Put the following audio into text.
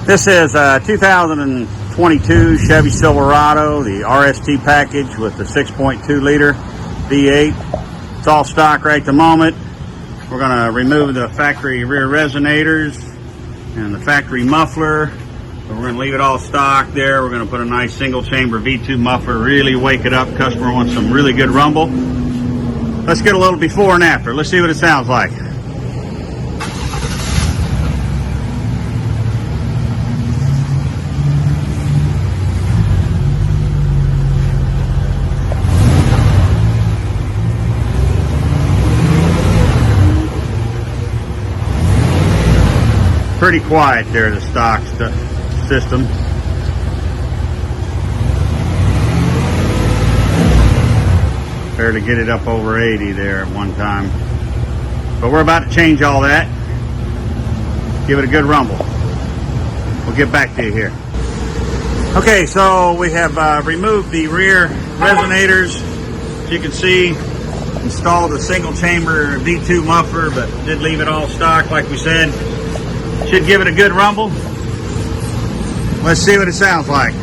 This is a 2022 Chevy Silverado, the RST package with the 6.2 liter V8. It's all stock right at the moment. We're going to remove the factory rear resonators and the factory muffler. We're going to leave it all stock there. We're going to put a nice single chamber V2 muffler, really wake it up. Customer wants some really good rumble. Let's get a little before and after. Let's see what it sounds like. Pretty quiet there, the stock system. Barely get it up over 80 there at one time. But we're about to change all that. Give it a good rumble. We'll get back to you here. Okay, so we have removed the rear resonators. As you can see, installed a single chamber V2 muffler, but did leave it all stock like we said. Should give it a good rumble. Let's see what it sounds like.